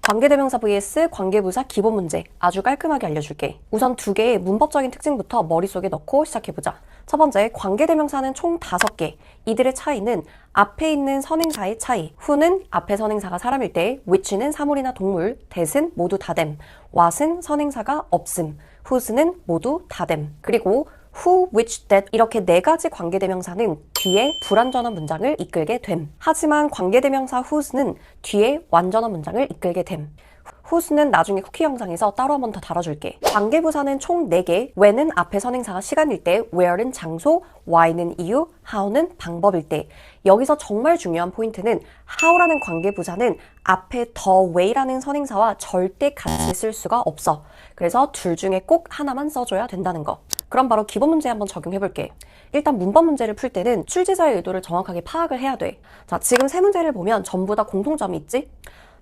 관계대명사 vs 관계부사 기본 문제 아주 깔끔하게 알려줄게. 우선 두 개의 문법적인 특징부터 머릿속에 넣고 시작해보자. 첫 번째, 관계대명사는 총 5개. 이들의 차이는 앞에 있는 선행사의 차이. who는 앞에 선행사가 사람일 때, which는 사물이나 동물, that은 모두 다됨, what은 선행사가 없음, whose는 모두 다됨. 그리고 who, which, that 이렇게 4가지 관계대명사는 뒤에 불완전한 문장을 이끌게 됨. 하지만 관계대명사 whose는 뒤에 완전한 문장을 이끌게 됨. whose는 나중에 쿠키 영상에서 따로 한 번 더 다뤄줄게. 관계부사는 총 4개. when은 앞에 선행사가 시간일 때, where는 장소, why는 이유, how는 방법일 때. 여기서 정말 중요한 포인트는 how라는 관계부사는 앞에 the way라는 선행사와 절대 같이 쓸 수가 없어. 그래서 둘 중에 꼭 하나만 써줘야 된다는 거. 그럼 바로 기본 문제 한번 적용해볼게. 일단 문법 문제를 풀 때는 출제자의 의도를 정확하게 파악을 해야 돼. 자, 지금 3문제를 보면 전부 다 공통점이 있지?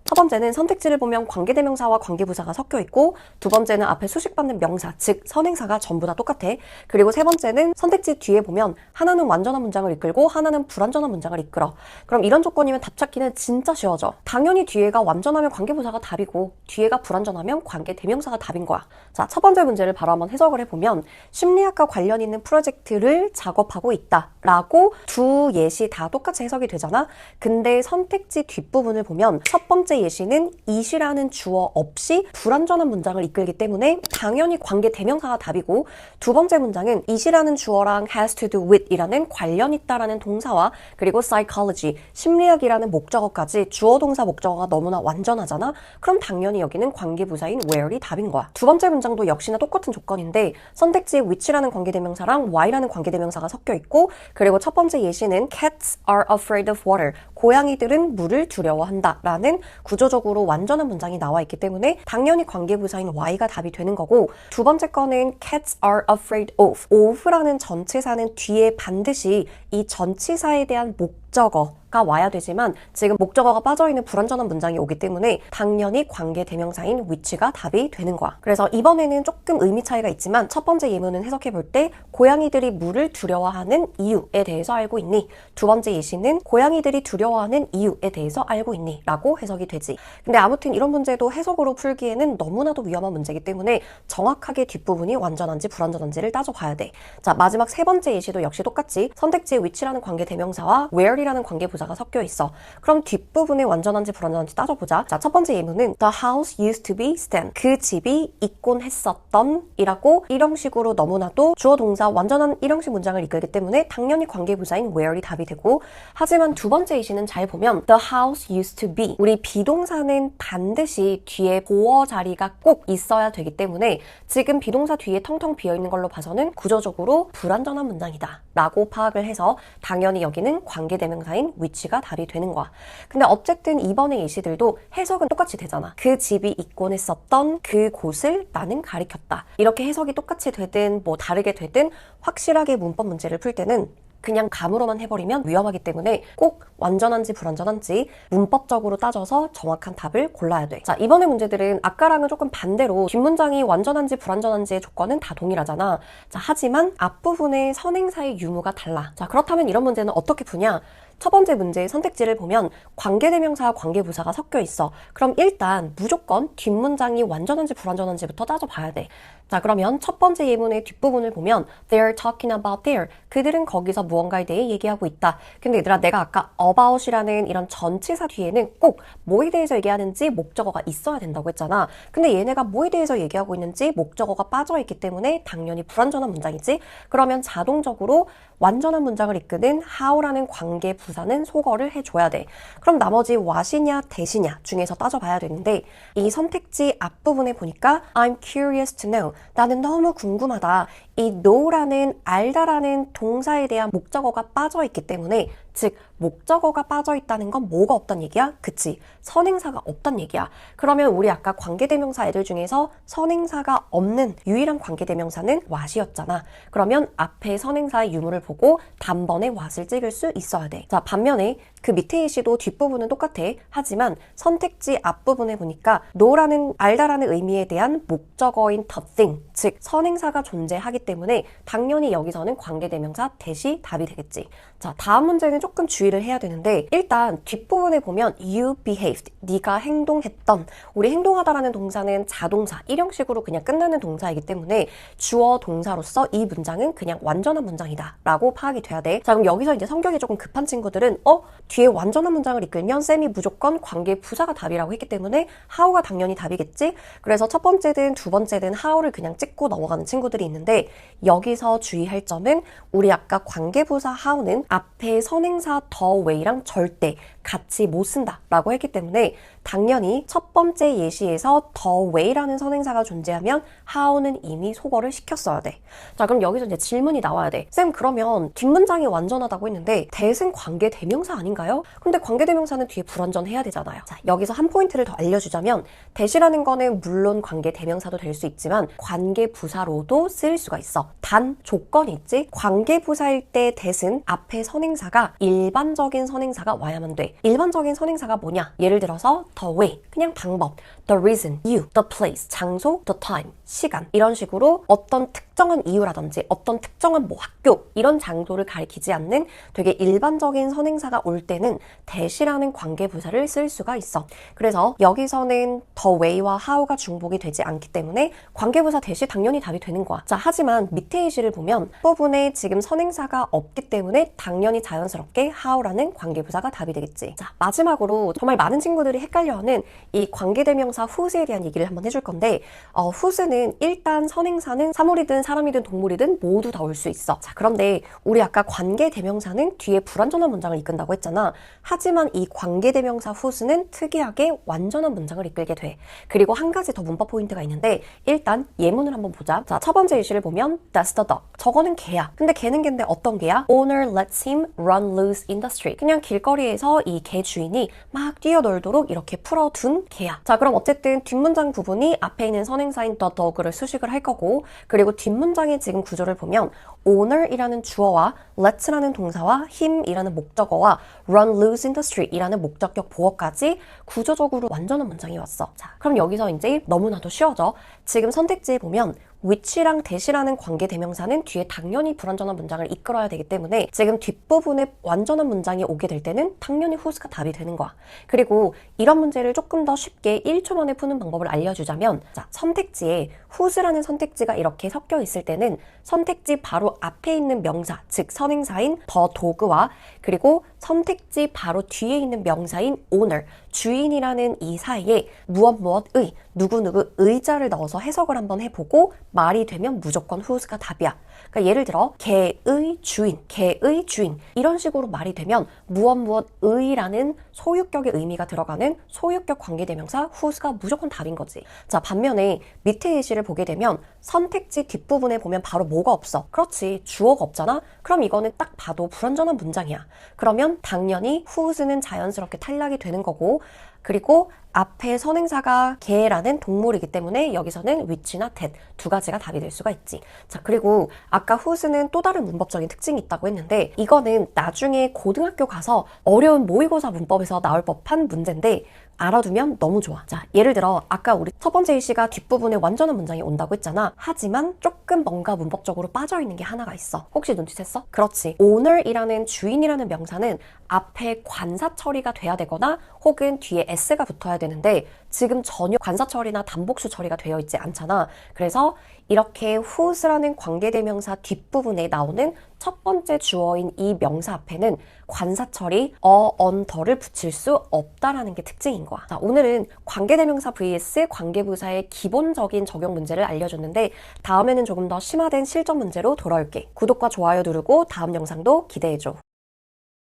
첫 번째는 선택지를 보면 관계대명사와 관계부사가 섞여 있고, 두 번째는 앞에 수식받는 명사, 즉 선행사가 전부 다 똑같아. 그리고 세 번째는 선택지 뒤에 보면 하나는 완전한 문장을 이끌고 하나는 불완전한 문장을 이끌어. 그럼 이런 조건이면 답 찾기는 진짜 쉬워져. 당연히 뒤에가 완전하면 관계부사가 답이고 뒤에가 불완전하면 관계대명사가 답인 거야. 자, 첫 번째 문제를 바로 한번 해석을 해보면 심리학과 관련 있는 프로젝트를 작업하고 있다 라고 두 예시 다 똑같이 해석이 되잖아. 근데 선택지 뒷부분을 보면 첫 번째 예시는 it이라는 주어 없이 불완전한 문장을 이끌기 때문에 당연히 관계대명사가 답이고, 두 번째 문장은 it이라는 주어랑 has to do with 이라는 관련 있다라는 동사와 그리고 psychology, 심리학이라는 목적어까지 주어 동사 목적어가 너무나 완전하잖아. 그럼 당연히 여기는 관계부사인 where이 답인 거야. 두 번째 문장도 역시나 똑같은 조건인데 선택지에 which라는 관계대명사랑 why라는 관계대명사가 섞여 있고, 그리고 첫 번째 예시는 cats are afraid of water, 고양이들은 물을 두려워한다 라는 구조적으로 완전한 문장이 나와 있기 때문에 당연히 관계부사인 why가 답이 되는 거고, 두 번째 거는 cats are afraid of라는 전치사는 뒤에 반드시 이 전치사에 대한 목적어가 와야 되지만 지금 목적어가 빠져있는 불완전한 문장이 오기 때문에 당연히 관계대명사인 which가 답이 되는 거야. 그래서 이번에는 조금 의미 차이가 있지만 첫 번째 예문은 해석해 볼 때 고양이들이 물을 두려워하는 이유에 대해서 알고 있니? 두 번째 예시는 고양이들이 두려워하는 이유에 대해서 알고 있니? 라고 해석이 되지. 근데 아무튼 이런 문제도 해석으로 풀기에는 너무나도 위험한 문제이기 때문에 정확하게 뒷부분이 완전한지 불완전한지를 따져봐야 돼. 자, 마지막 세 번째 예시도 역시 똑같이 선택지에 which라는 관계대명사와 where이라는 관계부사가 섞여 있어. 그럼 뒷부분이 완전한지 불완전한지 따져보자. 자, 첫 번째 예문은 The house used to be stand. 그 집이 있곤 했었던 이라고 일형식으로 너무나도 주어 동사 완전한 일형식 문장을 이끌기 때문에 당연히 관계부사인 where이 답이 되고, 하지만 두 번째 예시는 잘 보면 The house used to be, 우리 비동사는 반드시 뒤에 보어 자리가 꼭 있어야 되기 때문에 지금 비동사 뒤에 텅텅 비어있는 걸로 봐서는 구조적으로 불완전한 문장이다 라고 파악을 해서 당연히 여기는 관계대명사인 which가 답이 되는 거야. 근데 어쨌든 이번의 예시들도 해석은 똑같이 되잖아. 그 집이 있곤 했었던 그곳을 나는 가리켰다. 이렇게 해석이 똑같이 되든 뭐 다르게 되든 확실하게 문법 문제를 풀 때는 그냥 감으로만 해버리면 위험하기 때문에 꼭 완전한지 불완전한지 문법적으로 따져서 정확한 답을 골라야 돼. 자, 이번의 문제들은 아까랑은 조금 반대로 뒷문장이 완전한지 불완전한지의 조건은 다 동일하잖아. 자, 하지만 앞부분의 선행사의 유무가 달라. 자, 그렇다면 이런 문제는 어떻게 푸냐? 첫 번째 문제의 선택지를 보면 관계대명사와 관계부사가 섞여 있어. 그럼 일단 무조건 뒷문장이 완전한지 불완전한지부터 따져봐야 돼. 자, 그러면 첫 번째 예문의 뒷부분을 보면 They're talking about there. 그들은 거기서 무언가에 대해 얘기하고 있다. 근데 얘들아, 내가 아까 about이라는 이런 전치사 뒤에는 꼭 뭐에 대해서 얘기하는지 목적어가 있어야 된다고 했잖아. 근데 얘네가 뭐에 대해서 얘기하고 있는지 목적어가 빠져있기 때문에 당연히 불완전한 문장이지. 그러면 자동적으로 완전한 문장을 이끄는 how라는 관계 부사는 소거를 해줘야 돼. 그럼 나머지 what이냐 that이냐 중에서 따져봐야 되는데 이 선택지 앞부분에 보니까 I'm curious to know. 나는 너무 궁금하다. 이 know라는 알다라는 동사에 대한 목적어가 빠져있기 때문에 즉 목적어가 빠져있다는 건 뭐가 없단 얘기야? 그치, 선행사가 없단 얘기야. 그러면 우리 아까 관계대명사 애들 중에서 선행사가 없는 유일한 관계대명사는 what이었잖아. 그러면 앞에 선행사의 유무를 보고 단번에 what을 찍을 수 있어야 돼. 자, 반면에 그 밑에 예시도 뒷부분은 똑같아. 하지만 선택지 앞부분에 보니까 know라는 알다라는 의미에 대한 목적어인 the thing, 즉 선행사가 존재하기 때문에 당연히 여기서는 관계대명사 대시 답이 되겠지. 자, 다음 문제는 조금 주의를 해야 되는데 일단 뒷부분에 보면 you behaved, 네가 행동했던, 우리 행동하다라는 동사는 자동사, 일형식으로 그냥 끝나는 동사이기 때문에 주어 동사로서 이 문장은 그냥 완전한 문장이다 라고 파악이 돼야 돼. 자, 그럼 여기서 이제 성격이 조금 급한 친구들은 뒤에 완전한 문장을 이끌면 쌤이 무조건 관계 부사가 답이라고 했기 때문에 how가 당연히 답이겠지. 그래서 첫 번째든 두 번째든 how를 그냥 찍고 넘어가는 친구들이 있는데 여기서 주의할 점은 우리 아까 관계부사 how는 앞에 선행사 the way랑 절대 같이 못 쓴다 라고 했기 때문에 당연히 첫 번째 예시에서 the way라는 선행사가 존재하면 how는 이미 소거를 시켰어야 돼. 자, 그럼 여기서 이제 질문이 나와야 돼. 쌤, 그러면 뒷문장이 완전하다고 했는데 that은 관계대명사 아닌가요? 근데 관계대명사는 뒤에 불완전해야 되잖아요. 자, 여기서 한 포인트를 더 알려주자면 that이라는 거는 물론 관계대명사도 될 수 있지만 관계부사로도 쓰일 수가 있어. 단 조건이 있지. 관계부사일 때 that은 앞에 선행사가 일반적인 선행사가 와야만 돼. 일반적인 선행사가 뭐냐? 예를 들어서 the way, 그냥 방법, the reason, you, the place, 장소, the time, 시간, 이런 식으로 어떤 특정한 이유라든지 어떤 특정한 뭐 학교 이런 장소를 가리키지 않는 되게 일반적인 선행사가 올 때는 that이라는 관계부사를 쓸 수가 있어. 그래서 여기서는 the way와 how가 중복이 되지 않기 때문에 관계부사 that이 당연히 답이 되는 거야. 자, 하지만 밑에 예시를 보면 부분에 지금 선행사가 없기 때문에 당연히 자연스럽게 how라는 관계부사가 답이 되겠지. 자, 마지막으로 정말 많은 친구들이 헷갈려하는 이 관계대명사 whose에 대한 얘기를 한번 해줄 건데 whose는 일단 선행사는 사물이든 사람이든 동물이든 모두 다 올 수 있어. 자, 그런데 우리 아까 관계대명사는 뒤에 불완전한 문장을 이끈다고 했잖아. 하지만 이 관계대명사 whose는 특이하게 완전한 문장을 이끌게 돼. 그리고 한 가지 더 문법 포인트가 있는데 일단 예문을 한번 보자. 자, 첫 번째 예시를 보면 That's the dog. 저거는 개야. 근데 개는 개인데 어떤 개야? Owner lets him run loose in the street. 그냥 길거리에서 이 개 주인이 막 뛰어놀도록 이렇게 풀어둔 개야. 자, 그럼 어쨌든 뒷문장 부분이 앞에 있는 선행사인 the dog를 수식을 할 거고, 그리고 뒷문장의 지금 구조를 보면 owner이라는 주어와 let라는 동사와 him이라는 목적어와 run loose in the street 이라는 목적격 보어까지 구조적으로 완전한 문장이 왔어. 자, 그럼 여기서 이제 너무나도 쉬워져. 지금 선택지에 보면 which랑 that이라는 관계대명사는 뒤에 당연히 불완전한 문장을 이끌어야 되기 때문에 지금 뒷부분에 완전한 문장이 오게 될 때는 당연히 whose가 답이 되는 거야. 그리고 이런 문제를 조금 더 쉽게 1초 만에 푸는 방법을 알려주자면, 자, 선택지에 whose라는 선택지가 이렇게 섞여 있을 때는 선택지 바로 앞에 있는 명사, 즉 선행사인 the dog와 그리고 선택지 바로 뒤에 있는 명사인 owner, 주인이라는 이 사이에 무엇의, 누구누구 의자를 넣어서 해석을 한번 해보고 말이 되면 무조건 whose가 답이야. 그러니까 예를 들어 개의 주인, 개의 주인 이런 식으로 말이 되면 무엇의라는 소유격의 의미가 들어가는 소유격 관계대명사 whose가 무조건 답인 거지. 자, 반면에 밑에 예시를 보게 되면 선택지 뒷부분에 보면 바로 뭐가 없어. 그렇지, 주어가 없잖아. 그럼 이거는 딱 봐도 불완전한 문장이야. 그러면 당연히 whose는 자연스럽게 탈락이 되는 거고, 그리고 앞에 선행사가 개라는 동물이기 때문에 여기서는 which나 that 두 가지가 답이 될 수가 있지. 자, 그리고 아까 whose는 또 다른 문법적인 특징이 있다고 했는데 이거는 나중에 고등학교 가서 어려운 모의고사 문법에서 나올 법한 문제인데 알아두면 너무 좋아. 자, 예를 들어 아까 우리 첫 번째 예시가 뒷부분에 완전한 문장이 온다고 했잖아. 하지만 조금 뭔가 문법적으로 빠져있는 게 하나가 있어. 혹시 눈치챘어? 그렇지. owner이라는 주인이라는 명사는 앞에 관사 처리가 돼야 되거나 혹은 뒤에 s가 붙어야 되는데 지금 전혀 관사 처리나 단복수 처리가 되어 있지 않잖아. 그래서 이렇게 whose라는 관계대명사 뒷부분에 나오는 첫 번째 주어인 이 명사 앞에는 관사 처리 on, the를 붙일 수 없다라는 게 특징인 거야. 자, 오늘은 관계대명사 vs 관계부사의 기본적인 적용 문제를 알려줬는데 다음에는 조금 더 심화된 실전 문제로 돌아올게. 구독과 좋아요 누르고 다음 영상도 기대해줘.